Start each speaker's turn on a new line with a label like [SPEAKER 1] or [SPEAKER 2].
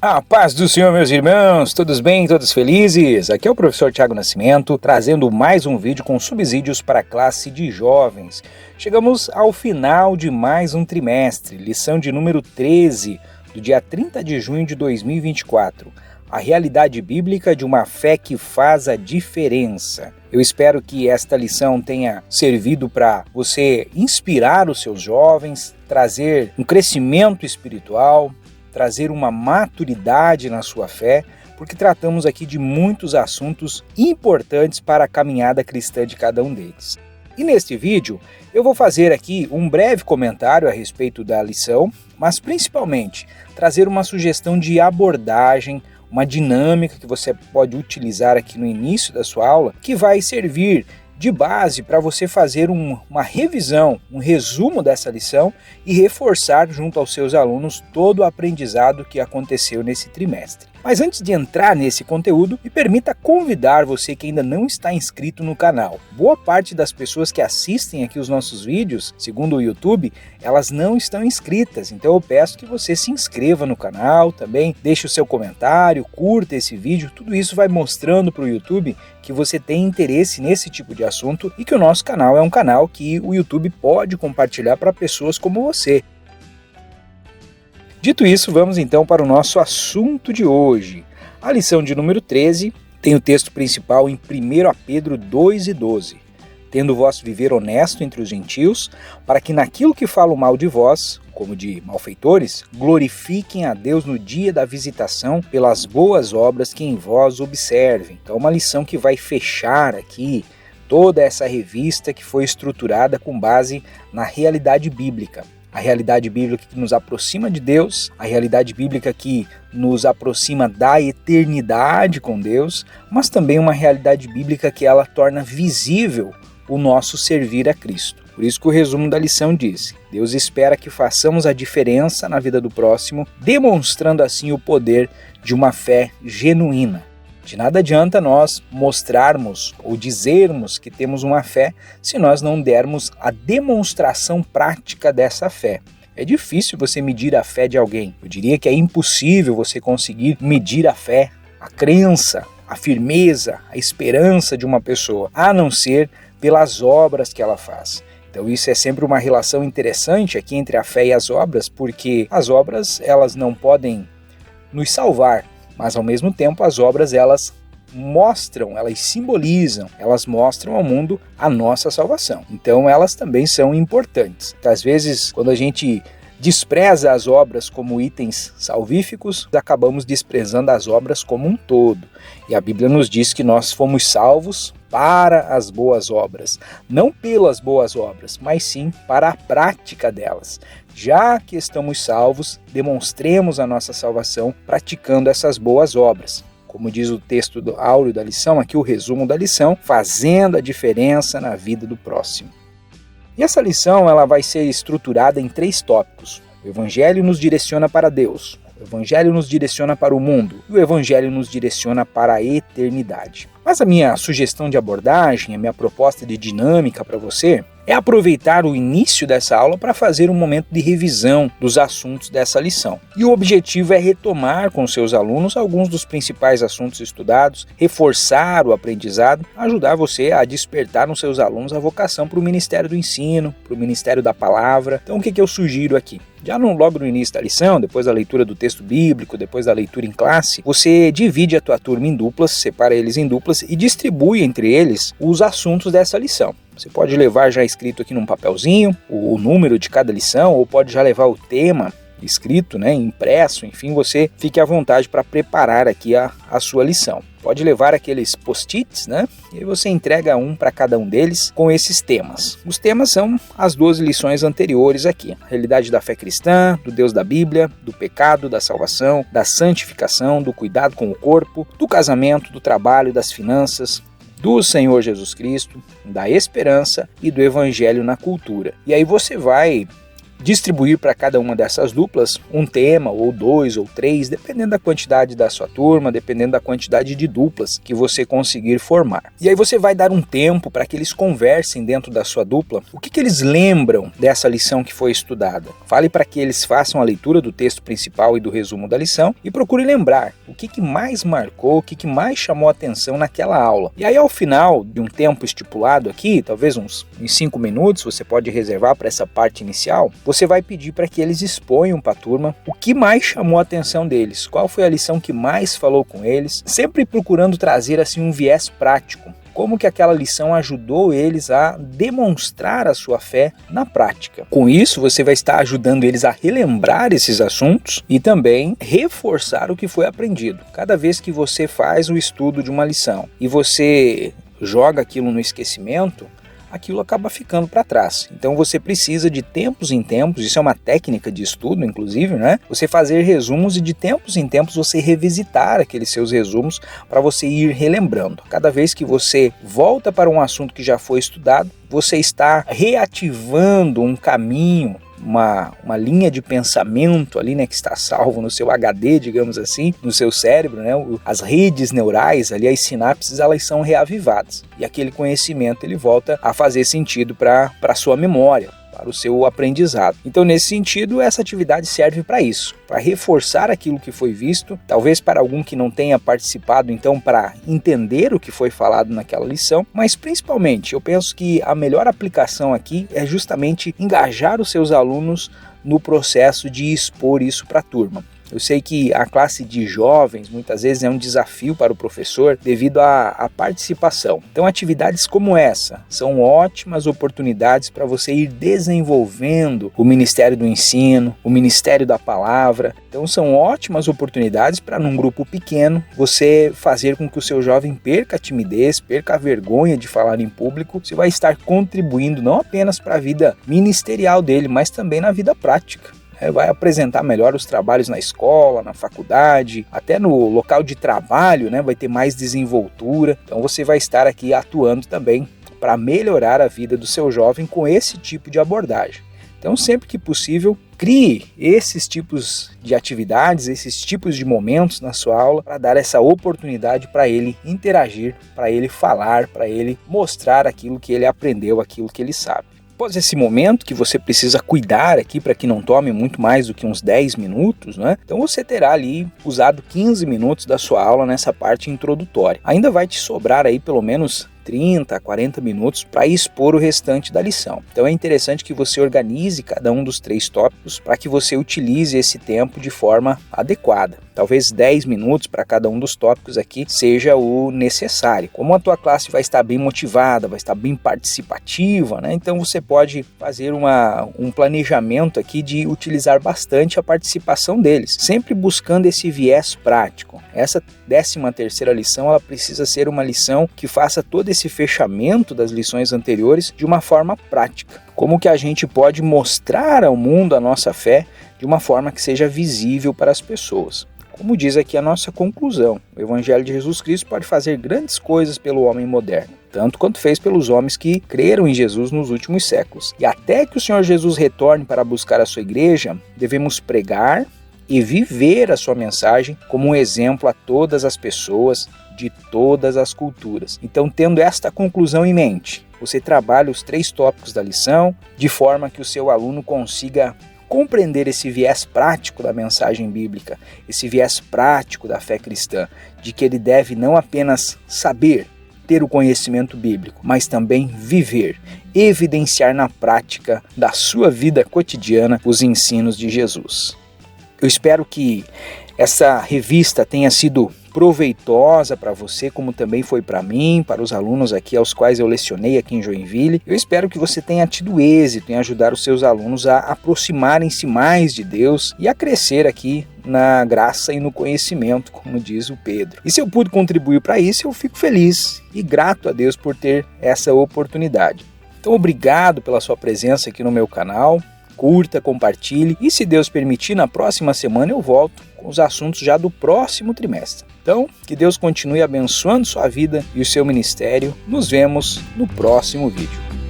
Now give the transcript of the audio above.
[SPEAKER 1] A paz do Senhor, meus irmãos, todos bem, todos felizes? Aqui é o professor Tiago Nascimento, trazendo mais um vídeo com subsídios para a classe de jovens. Chegamos ao final de mais um trimestre, lição de número 13, do dia 30 de junho de 2024. A realidade bíblica de uma fé que faz a diferença. Eu espero que esta lição tenha servido para você inspirar os seus jovens, trazer um crescimento espiritual, trazer uma maturidade na sua fé, porque tratamos aqui de muitos assuntos importantes para a caminhada cristã de cada um deles. E neste vídeo eu vou fazer aqui um breve comentário a respeito da lição, mas principalmente trazer uma sugestão de abordagem, uma dinâmica que você pode utilizar aqui no início da sua aula, que vai servir de base para você fazer uma revisão, um resumo dessa lição e reforçar junto aos seus alunos todo o aprendizado que aconteceu nesse trimestre. Mas antes de entrar nesse conteúdo, me permita convidar você que ainda não está inscrito no canal. Boa parte das pessoas que assistem aqui os nossos vídeos, segundo o YouTube, elas não estão inscritas, então eu peço que você se inscreva no canal, também deixe o seu comentário, curta esse vídeo, tudo isso vai mostrando para o YouTube que você tem interesse nesse tipo de assunto e que o nosso canal é um canal que o YouTube pode compartilhar para pessoas como você. Dito isso, vamos então para o nosso assunto de hoje. A lição de número 13 tem o texto principal em 1 Pedro 2:12. Tendo vós viver honesto entre os gentios, para que naquilo que falam mal de vós, como de malfeitores, glorifiquem a Deus no dia da visitação pelas boas obras que em vós observem. Então, uma lição que vai fechar aqui toda essa revista que foi estruturada com base na realidade bíblica. A realidade bíblica que nos aproxima de Deus, a realidade bíblica que nos aproxima da eternidade com Deus, mas também uma realidade bíblica que ela torna visível o nosso servir a Cristo. Por isso que o resumo da lição diz: Deus espera que façamos a diferença na vida do próximo, demonstrando assim o poder de uma fé genuína. De nada adianta nós mostrarmos ou dizermos que temos uma fé se nós não dermos a demonstração prática dessa fé. É difícil você medir a fé de alguém. Eu diria que é impossível você conseguir medir a fé, a crença, a firmeza, a esperança de uma pessoa, a não ser pelas obras que ela faz. Então isso é sempre uma relação interessante aqui entre a fé e as obras, porque as obras elas não podem nos salvar, mas ao mesmo tempo as obras elas mostram, elas simbolizam, elas mostram ao mundo a nossa salvação. Então elas também são importantes. Às vezes quando a gente despreza as obras como itens salvíficos, acabamos desprezando as obras como um todo. E a Bíblia nos diz que nós fomos salvos para as boas obras, não pelas boas obras, mas sim para a prática delas. Já que estamos salvos, demonstremos a nossa salvação praticando essas boas obras. Como diz o texto do áureo da lição, aqui o resumo da lição, fazendo a diferença na vida do próximo. E essa lição ela vai ser estruturada em 3 tópicos. O Evangelho nos direciona para Deus, o Evangelho nos direciona para o mundo e o Evangelho nos direciona para a eternidade. Mas a minha sugestão de abordagem, a minha proposta de dinâmica para você é aproveitar o início dessa aula para fazer um momento de revisão dos assuntos dessa lição. E o objetivo é retomar com seus alunos alguns dos principais assuntos estudados, reforçar o aprendizado, ajudar você a despertar nos seus alunos a vocação para o Ministério do Ensino, para o Ministério da Palavra. Então o que eu sugiro aqui? Já logo no início da lição, depois da leitura do texto bíblico, depois da leitura em classe, você divide a tua turma em duplas, separa eles em duplas e distribui entre eles os assuntos dessa lição. Você pode levar já escrito aqui num papelzinho o número de cada lição, ou pode já levar o tema escrito, impresso, enfim, você fique à vontade para preparar aqui a sua lição. Pode levar aqueles post-its, e aí você entrega um para cada um deles com esses temas. Os temas são as 12 lições anteriores aqui. A realidade da fé cristã, do Deus da Bíblia, do pecado, da salvação, da santificação, do cuidado com o corpo, do casamento, do trabalho, das finanças, do Senhor Jesus Cristo, da esperança e do Evangelho na cultura. E aí você vai distribuir para cada uma dessas duplas um tema, ou 2 ou 3, dependendo da quantidade da sua turma, dependendo da quantidade de duplas que você conseguir formar. E aí você vai dar um tempo para que eles conversem dentro da sua dupla o que eles lembram dessa lição que foi estudada. Fale para que eles façam a leitura do texto principal e do resumo da lição e procure lembrar o que mais marcou, o que mais chamou a atenção naquela aula. E aí ao final de um tempo estipulado aqui, talvez uns 5 minutos, você pode reservar para essa parte inicial, você vai pedir para que eles exponham para a turma o que mais chamou a atenção deles, qual foi a lição que mais falou com eles, sempre procurando trazer assim um viés prático. Como que aquela lição ajudou eles a demonstrar a sua fé na prática. Com isso, você vai estar ajudando eles a relembrar esses assuntos e também reforçar o que foi aprendido. Cada vez que você faz o estudo de uma lição e você joga aquilo no esquecimento, aquilo acaba ficando para trás. Então você precisa de tempos em tempos, isso é uma técnica de estudo inclusive, né? Você fazer resumos e de tempos em tempos você revisitar aqueles seus resumos para você ir relembrando. Cada vez que você volta para um assunto que já foi estudado, você está reativando um caminho, uma linha de pensamento ali, né, que está salvo no seu HD, digamos assim, no seu cérebro, né, as redes neurais ali, as sinapses, elas são reavivadas e aquele conhecimento ele volta a fazer sentido para a sua memória, para o seu aprendizado. Então, nesse sentido, essa atividade serve para isso, para reforçar aquilo que foi visto, talvez para algum que não tenha participado, então, para entender o que foi falado naquela lição, mas principalmente, eu penso que a melhor aplicação aqui é justamente engajar os seus alunos no processo de expor isso para a turma. Eu sei que a classe de jovens muitas vezes é um desafio para o professor devido à participação. Então atividades como essa são ótimas oportunidades para você ir desenvolvendo o Ministério do Ensino, o Ministério da Palavra. Então são ótimas oportunidades para num grupo pequeno você fazer com que o seu jovem perca a timidez, perca a vergonha de falar em público. Você vai estar contribuindo não apenas para a vida ministerial dele, mas também na vida prática. Vai apresentar melhor os trabalhos na escola, na faculdade, até no local de trabalho, né? Vai ter mais desenvoltura. Então você vai estar aqui atuando também para melhorar a vida do seu jovem com esse tipo de abordagem. Então sempre que possível, crie esses tipos de atividades, esses tipos de momentos na sua aula para dar essa oportunidade para ele interagir, para ele falar, para ele mostrar aquilo que ele aprendeu, aquilo que ele sabe. Após esse momento que você precisa cuidar aqui para que não tome muito mais do que uns 10 minutos, né? Então você terá ali usado 15 minutos da sua aula nessa parte introdutória. Ainda vai te sobrar aí pelo menos 30 a 40 minutos para expor o restante da lição. Então é interessante que você organize cada um dos 3 tópicos para que você utilize esse tempo de forma adequada. Talvez 10 minutos para cada um dos tópicos aqui seja o necessário. Como a tua classe vai estar bem motivada, vai estar bem participativa, né? Então você pode fazer um planejamento aqui de utilizar bastante a participação deles, sempre buscando esse viés prático. Essa 13ª lição, ela precisa ser uma lição que faça todo esse fechamento das lições anteriores de uma forma prática. Como que a gente pode mostrar ao mundo a nossa fé de uma forma que seja visível para as pessoas. Como diz aqui a nossa conclusão, o Evangelho de Jesus Cristo pode fazer grandes coisas pelo homem moderno, tanto quanto fez pelos homens que creram em Jesus nos últimos séculos. E até que o Senhor Jesus retorne para buscar a sua igreja, devemos pregar e viver a sua mensagem como um exemplo a todas as pessoas de todas as culturas. Então, tendo esta conclusão em mente, você trabalha os 3 tópicos da lição de forma que o seu aluno consiga compreender esse viés prático da mensagem bíblica, esse viés prático da fé cristã, de que ele deve não apenas saber, ter o conhecimento bíblico, mas também viver, evidenciar na prática da sua vida cotidiana os ensinos de Jesus. Eu espero que essa revista tenha sido proveitosa para você, como também foi para mim, para os alunos aqui aos quais eu lecionei aqui em Joinville. Eu espero que você tenha tido êxito em ajudar os seus alunos a aproximarem-se mais de Deus e a crescer aqui na graça e no conhecimento, como diz o Pedro. E se eu pude contribuir para isso, eu fico feliz e grato a Deus por ter essa oportunidade. Então, obrigado pela sua presença aqui no meu canal. Curta, compartilhe e, se Deus permitir, na próxima semana eu volto com os assuntos já do próximo trimestre. Então, que Deus continue abençoando sua vida e o seu ministério. Nos vemos no próximo vídeo.